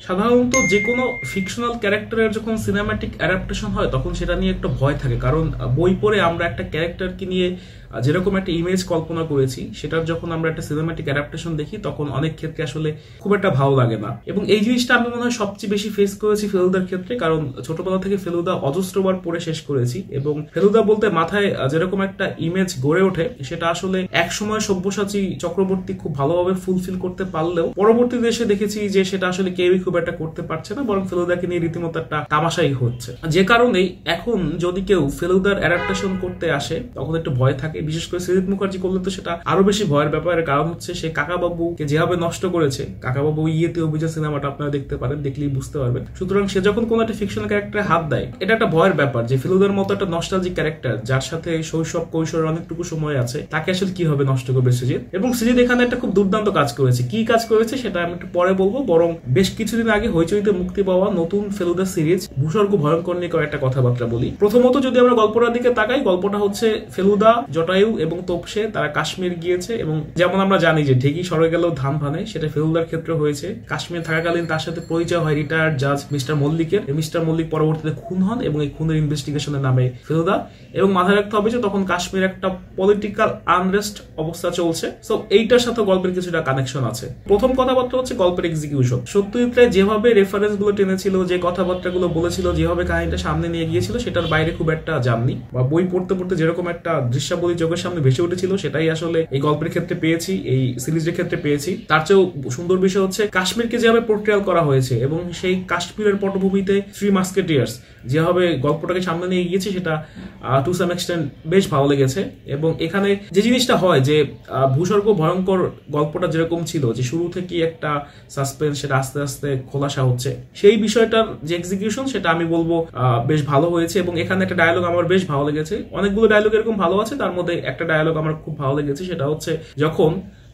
সাধারণত যে কোনো ফিকশনাল ক্যারেক্টারের যখন সিনেম্যাটিক অ্যাডাপ্টেশন হয় তখন সেটা নিয়ে একটা ভয় থাকে, কারণ বই পড়ে আমরা একটা ক্যারেক্টারকে নিয়ে যেরকম একটা ইমেজ কল্পনা করেছি সেটার যখন আমরা একটা সিনেম্যাটিক অ্যাডাপ্টেশন দেখি তখন অনেক ক্ষেত্রে আসলে খুব একটা ভালো লাগে না। এবং এই জিনিসটা আমি মনে হয় সবচেয়ে বেশি ফেস করেছি ফেলুদার ক্ষেত্রে, কারণ ছোটবেলা থেকে ফেলুদা অজস্রবার পড়ে শেষ করেছি এবং ফেলুদা বলতে মাথায় যেরকম একটা ইমেজ গড়ে ওঠে সেটা আসলে এক সময় সব্যসাচী চক্রবর্তী খুব ভালোভাবে ফুলফিল করতে পারলেও পরবর্তীতে এসে দেখেছি যে সেটা আসলে কেউই খুব একটা করতে পারছে না, বরং ফেলুদাকে নিয়ে রীতিমতো একটা তামাশাই হচ্ছে। যে কারণেই এখন যদি কেউ ফেলুদার অ্যাডাপ্টেশন করতে আসে তখন একটু ভয় থাকে, বিশেষ করে সৃজিত মুখার্জি করলে তো সেটা আরো বেশি ভয়ের ব্যাপার। কারণ হচ্ছে সে কাকাবাবুকে যেভাবে নষ্ট করেছে, কাকাবাবু ইয়েতে অভিযান সিনেমাটা আপনারা দেখতে পারেন, দেখলেই বুঝতে পারবেন। সুতরাং সে যখন কোন একটা ফিকশনাল ক্যারেক্টারে হাত দেয় এটা একটা ভয়ের ব্যাপার যে ফেলুদার মতো একটা নস্টালজিক ক্যারেক্টার যার সাথে শৈশব কৈশোরের অনেকটুকু সময় আছে তাকে আসলে কিভাবে নষ্ট করবে সৃজিত। এবং সৃজিত এখানে একটা খুব দুর্দান্ত কাজ করেছে। কি কাজ করেছে সেটা আমি একটু পরে বলবো, বরং বেশ কিছুদিন আগে হইচইতে মুক্তি পাওয়া নতুন ফেলুদা সিরিজ ভূস্বর্গ ভয়ঙ্কর নিয়ে কয়েকটা কথাবার্তা বলি। প্রথমত যদি আমরা গল্পটার দিকে তাকাই, গল্পটা হচ্ছে ফেলুদা, জটায়ু এবং তোপসে তারা কাশ্মীর গিয়েছে এবং যেমন আমরা জানি যে ঢেকি সরে গেলেও ধান ভানে, সেটা ফেলুদার ক্ষেত্রে হয়েছে। কাশ্মীর থাকাকালীন তার সাথে পরিচয় হয় রিটায়ার্ড জাজ মিস্টার মল্লিকের। মিস্টার মল্লিক পরবর্তীতে খুন হন এবং এই খুনের ইনভেস্টিগেশনের নামে ফেলুদা। এবং মাথায় রাখতে হবে যে তখন কাশ্মীর একটা পলিটিক্যাল আনরেস্ট অবস্থা চলছে, সো এইটার সাথে গল্পের কিছুটা কানেকশন আছে। প্রথম কথাবার্তা হচ্ছে গল্পের এক্সিকিউশন। সত্যজিৎ রায় যেভাবে রেফারেন্স গুলো টেনেছিল, যে কথাবার্তা গুলো বলেছিল, যেভাবে কাহিনীটা সামনে নিয়ে গিয়েছিল সেটার বাইরে খুব একটা যাননি, বা বই পড়তে পড়তে যেরকম একটা দৃশ্যাবলী চোখের সামনে ভেসে উঠেছিল সেটাই আসলে এই গল্পের ক্ষেত্রে পেয়েছি, এই সিরিজের ক্ষেত্রে পেয়েছি। তার চেয়েও সুন্দর বিষয় হচ্ছে কাশ্মীরকে যেভাবে পোর্ট্রেয়াল করা হয়েছে এবং সেই কাশ্মীরের পটভূমিতে থ্রি মাস্কেটিয়ার্স যেভাবে গল্পটাকে সামনে নিয়ে গিয়েছে সেটা টু সাম এক্সটেন্ট বেশ ভালো লেগেছে। এবং এখানে যে জিনিসটা হয় যে ভূস্বর্গ ভয়ঙ্কর গল্পটা যেরকম ছিল যে শুরু থেকে একটা সাসপেন্স, সেটা আস্তে আস্তে খোলাসা হচ্ছে, সেই বিষয়টার যে এক্সিকিউশন সেটা আমি বলবো বেশ ভালো হয়েছে। এবং এখানে একটা ডায়লগ আমার বেশ ভালো লেগেছে। অনেকগুলো ডায়লগ এরকম ভালো আছে, তার মধ্যে একটা ডায়লগ আমার খুব ভালো লেগেছে, সেটা হচ্ছে যখন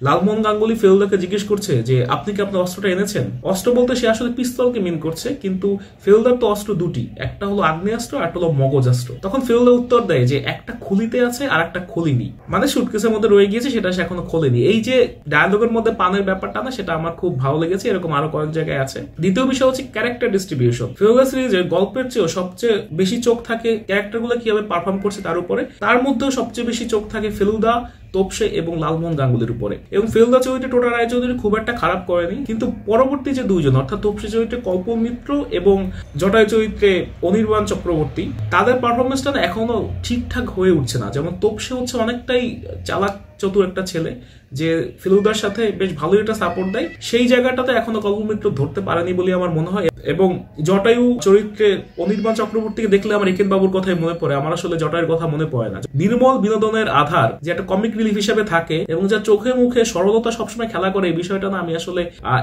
লালমোহন গাঙ্গুলি ফেলুদাকে জিজ্ঞেস করছে যে আপনি কি আপনার অস্ত্রটা এনেছেন। অস্ত্র বলতে সে আসলে পিস্তলকে মিন করছে, কিন্তু ফেলুদার তো অস্ত্র দুটি, একটা হলো আগ্নেয়াস্ত্র আর একটা হলো মগজাস্ত্র। তখন ফেলুদা উত্তর দেয় যে একটা খুলিতে আছে আর একটা খোলেনি, মানে সুটকেসের মধ্যে রয়ে গিয়েছে, সেটা সে এখনো খোলেনি। এই যে ডায়ালগের মধ্যে পানের ব্যাপারটা না, সেটা আমার খুব ভালো লেগেছে। এরকম আরো কয়েক জায়গায় আছে। দ্বিতীয় বিষয় হচ্ছে ক্যারেক্টার ডিস্ট্রিবিউশন। ফেলুদা সিরিজের গল্পের চেয়েও সবচেয়ে বেশি চোখ থাকে ক্যারেক্টার গুলো কিভাবে পারফর্ম করছে তার উপরে। তার মধ্যেও সবচেয়ে বেশি চোখ থাকে ফেলুদা, তোপসে এবং লালমোহন গাঙ্গুলির উপরে। এবং ফেলুদা চরিত্রে টোটা রায়চৌধুরী খুব একটা খারাপ করেনি, কিন্তু পরবর্তী যে দুইজন অর্থাৎ তোপসে চরিত্রে কল্পন মিত্র এবং জটায়ু চরিত্রে অনির্বাণ চক্রবর্তী, তাদের পারফরমেন্সটা না এখনো ঠিকঠাক হয়ে উঠছে না। যেমন তোপসে হচ্ছে অনেকটাই চালাক চতুর একটা ছেলে যে ফেলুদার সাথে বেশ ভালোই একটা সাপোর্ট দেয়, সেই জায়গাটাতে এখনো কল্পন মিত্র ধরতে পারেনি বলে আমার মনে হয়। এবং জটায়ু চরিত্রে অনির্বাণ চক্রবর্তীকে দেখলে আমার একেন বাবুর কথাই মনে পড়ে, আমার আসলে জটায়ুর কথা মনে পড়ে না। নির্মল বিনোদনের আধার যে একটা কমিক রিলিফ হিসেবে থাকে এবং যা চোখে মুখে সরলতা সবসময় খেলা করে, এই বিষয়টা না আমি আসলে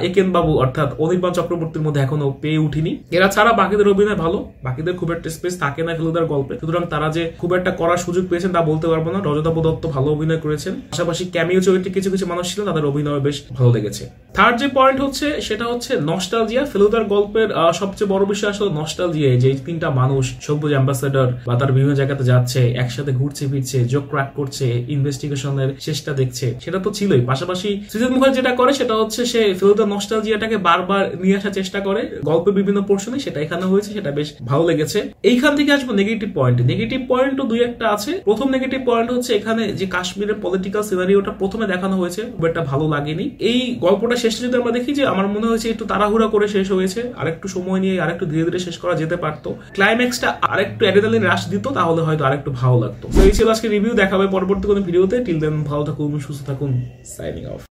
একেন বাবু অর্থাৎ অনির্বাণ চক্রবর্তীর মধ্যে এখনো পেয়ে উঠিনি। এরা ছাড়া বাকিদের অভিনয় ভালো, বাকিদের খুব একটা স্পেস থাকে না ফেলুদার গল্পে, সুতরাং তারা যে খুব একটা করার সুযোগ পেয়েছেন তা বলতে পারবো না। রজতাভ দত্ত ভালো অভিনয় করেছেন, পাশাপাশি ক্যামিও চরিত্রে কিছু কিছু মানুষ ছিলেন, তাদের অভিনয় বেশ ভালো লেগেছে। থার্ড যে পয়েন্ট হচ্ছে সেটা হচ্ছে নস্টালজিয়া। ফেলুদার গল্পের সবচেয়ে বড় বিষয় আসলে নস্টালজিয়া, যে তিনটা মানুষ সবুজ অ্যাম্বাসেডর বা তার বিভিন্ন জায়গাতে যাচ্ছে, একসাথে ঘুরছে ফিরছে, জোক ক্র্যাক করছে, ইনভেস্টিগেশনের শেষটা দেখছে, সেটা তো ছিলই। পাশাপাশি সৃজিত মুখার্জি যেটা করে সেটা হচ্ছে সে ফেলুদার নস্টালজিয়াটাকে বারবার নিয়ে আসার চেষ্টা করে গল্পের বিভিন্ন পোর্শনে, সেটা এখানে হয়েছে, সেটা বেশ ভালো লেগেছে। এইখান থেকে আসবো নেগেটিভ পয়েন্ট। নেগেটিভ পয়েন্টও দুই একটা আছে। প্রথম নেগেটিভ পয়েন্ট হচ্ছে এখানে যে কাশ্মীরের পলিটিক্যাল সিনারিওটা প্রথমে দেখানো হয়েছে খুব একটা ভালো লাগেনি। এই গল্পটা শেষে যদি আমরা দেখি যে আমার মনে হয়েছে একটু তাড়াহুড়া করে শেষ হয়েছে, আরেকটু সময় নিয়ে আরেকটু ধীরে ধীরে শেষ করা যেতে পারতো। ক্লাইম্যাক্সটা আরেকটু অ্যাড্রেনালিন রাশ দিত, তাহলে হয়তো আরেকটু ভালো লাগতো। তো এই ছিল আজকে রিভিউ, দেখাবে পরবর্তী কোনো ভিডিওতে। টিল দেন ভালো থাকুন, সুস্থ থাকুন, সাইনিং অফ।